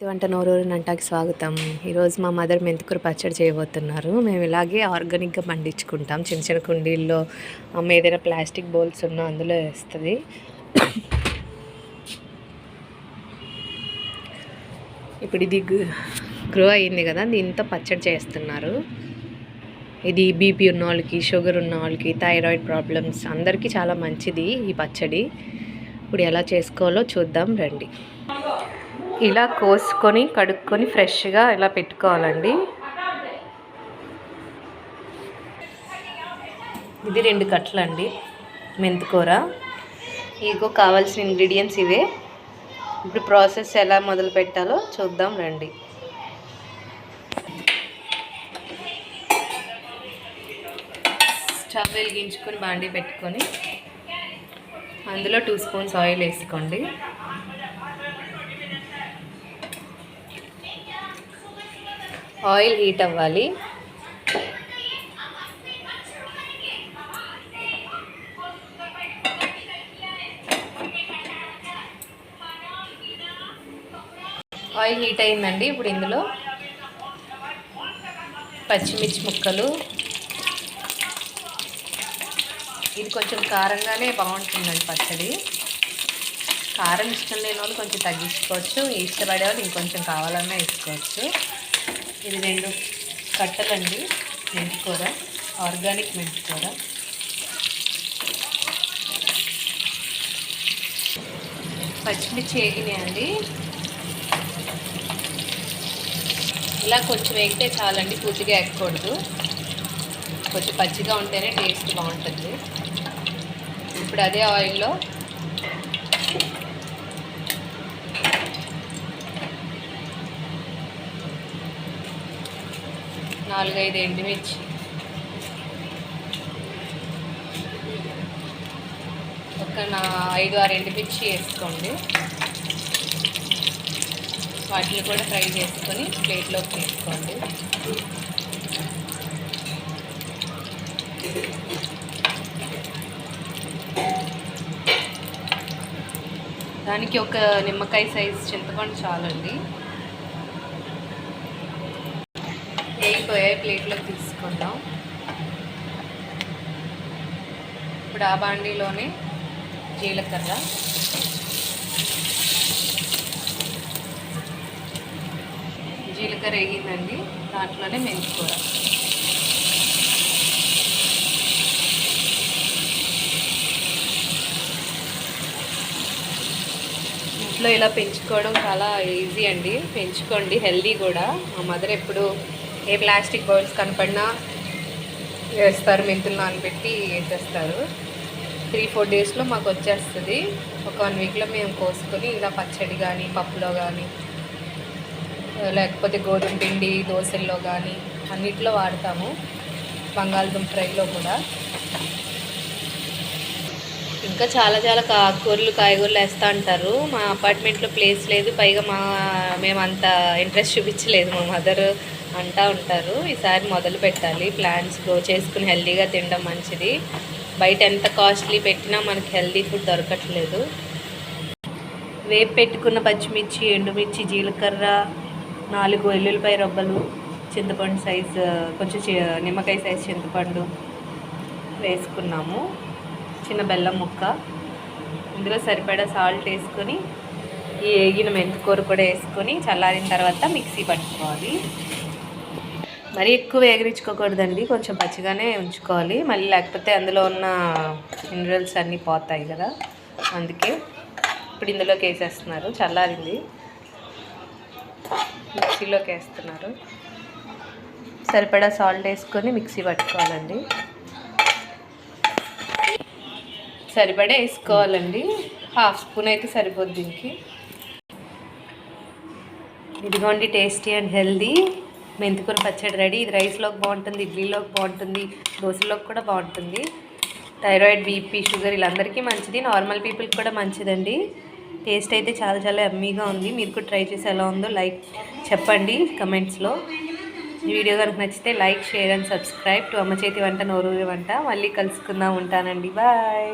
వంట నోరూరి నంటాకి స్వాగతం. ఈరోజు మా మదర్ మెంతికూర పచ్చడి చేయబోతున్నారు. మేము ఇలాగే ఆర్గానిక్గా పండించుకుంటాం. చిన్న చిన్న కుండీల్లో ఏదైనా ప్లాస్టిక్ బౌల్స్ ఉన్నా అందులో వేస్తుంది. ఇప్పుడు ఇది గ్రో అయ్యింది కదా, దీంతో పచ్చడి చేస్తున్నారు. ఇది బీపీ ఉన్న వాళ్ళకి, షుగర్ ఉన్న వాళ్ళకి, థైరాయిడ్ ప్రాబ్లమ్స్ అందరికీ చాలా మంచిది ఈ పచ్చడి. ఇప్పుడు ఎలా చేసుకోవాలో చూద్దాం రండి. ఇలా కోసుకొని కడుక్కొని ఫ్రెష్గా ఇలా పెట్టుకోవాలండి. ఇది 2 కట్టలండి మెంతికూర. ఇదిగో కావాల్సిన ఇంగ్రీడియంట్స్ ఇవే. ఇప్పుడు ప్రాసెస్ ఎలా మొదలు పెట్టాలో చూద్దాం రండి. స్టవ్ వెలిగించుకొని బాండీ పెట్టుకొని అందులో 2 స్పూన్స్ ఆయిల్ వేసుకోండి. ఆయిల్ హీట్ అవ్వాలి. ఆయిల్ హీట్ అయిందండి. ఇప్పుడు ఇందులో పచ్చిమిర్చి ముక్కలు, ఇది కొంచెం కారంగానే బాగుంటుందండి పచ్చడి. కారం ఇష్టం లేని వాళ్ళు కొంచెం తగ్గించుకోవచ్చు, ఇష్టపడే వాళ్ళు ఇంకొంచెం కావాలన్నా వేసుకోవచ్చు. ఇది 2 కట్టలండి మెంతికూర, ఆర్గానిక్ మెంతికూర. పచ్చిమిర్చి వేగినాయండి. ఇలా కొంచెం వేగితే చాలండి, పూర్తిగా ఎక్కకూడదు. కొంచెం పచ్చిగా ఉంటేనే టేస్ట్ బాగుంటుంది. ఇప్పుడు అదే ఆయిల్లో నాలుగైదు ఎండుమిర్చి, ఒక 5-6 ఎండుమిర్చి వేసుకోండి. వాటిని కూడా ఫ్రై చేసుకొని ప్లేట్లోకి తీసుకోండి. దానికి ఒక నిమ్మకాయ సైజ్ చింతపండు చాలండి. వేగిపోయాయి, ప్లేట్లోకి తీసుకుందాం. ఇప్పుడు ఆ బాండీలోనే జీలకర్ర, వేగిందండి. దాంట్లోనే మెంతికూర, ఇంట్లో ఇలా పెంచుకోవడం చాలా ఈజీ అండి. పెంచుకోండి, హెల్దీ కూడా. మా మదర్ ఎప్పుడు ఏ ప్లాస్టిక్ బౌల్స్ కనపడినా వేస్తారు, మెంతులు నానబెట్టి వేసేస్తారు. 3-4 డేస్లో మాకు వచ్చేస్తుంది. ఒక 1 వీక్లో మేము కోసుకొని ఇలా పచ్చడి కానీ, పప్పులో కానీ, లేకపోతే గోధుమ పిండి దోశల్లో కానీ అన్నిట్లో వాడతాము. బంగాళదుంప ఫ్రైలో కూడా. ఇంకా చాలా కాయగూరలు వేస్తూ అంటారు. మా అపార్ట్మెంట్లో ప్లేస్ లేదు, పైగా మేము అంత ఇంట్రెస్ట్ చూపించలేదు. మా మదర్ అంటూ ఉంటారు. ఈసారి మొదలు పెట్టాలి. ప్లాంట్స్ గ్రో చేసుకుని హెల్తీగా తినడం మంచిది. బయట ఎంత కాస్ట్లీ పెట్టినా మనకి హెల్తీ ఫుడ్ దొరకట్లేదు. వేపు పెట్టుకున్న పచ్చిమిర్చి, ఎండుమిర్చి, జీలకర్ర, 4 వెల్లుల్లిపాయ రబ్బలు, చింతపండు సైజు, కొంచెం నిమ్మకాయ సైజు చింతపండు వేసుకున్నాము. చిన్న బెల్లం ముక్క, ఇందులో సరిపడా సాల్ట్ వేసుకొని ఈ వేగిన మెంతికూర కూడా వేసుకొని చల్లారిన తర్వాత మిక్సీ పట్టుకోవాలి. మరీ ఎక్కువ వేగరించుకోకూడదండి, కొంచెం పచ్చిగానే ఉంచుకోవాలి. మళ్ళీ లేకపోతే అందులో ఉన్న మినరల్స్ అన్నీ పోతాయి కదా, అందుకే. ఇప్పుడు ఇందులోకి వేసేస్తున్నారు. చల్లారింది, మిక్సీలోకి వేస్తున్నారు. సరిపడా సాల్ట్ వేసుకొని మిక్సీ పట్టుకోవాలండి. సరిపడా వేసుకోవాలండి, 1/2 స్పూన్ అయితే సరిపోద్ది దీనికి. ఇదిగోండి టేస్టీ అండ్ హెల్దీ మెంతికూర పచ్చడి రెడీ. ఇది రైస్లోకి బాగుంటుంది, ఇడ్లీలోకి బాగుంటుంది, దోశలోకి కూడా బాగుంటుంది. థైరాయిడ్, బీపీ, షుగర్ వీళ్ళందరికీ మంచిది, నార్మల్ పీపుల్కి కూడా మంచిదండి. టేస్ట్ అయితే చాలా యమ్మీగా ఉంది. మీరు కూడా ట్రై చేసి ఎలా ఉందో చెప్పండి కమెంట్స్లో. ఈ వీడియో కనుక నచ్చితే like, share and subscribe to అమ్మ చేతి వంట నోరూరి వంట. మళ్ళీ కలుసుకుందాం. ఉంటానండి, బాయ్.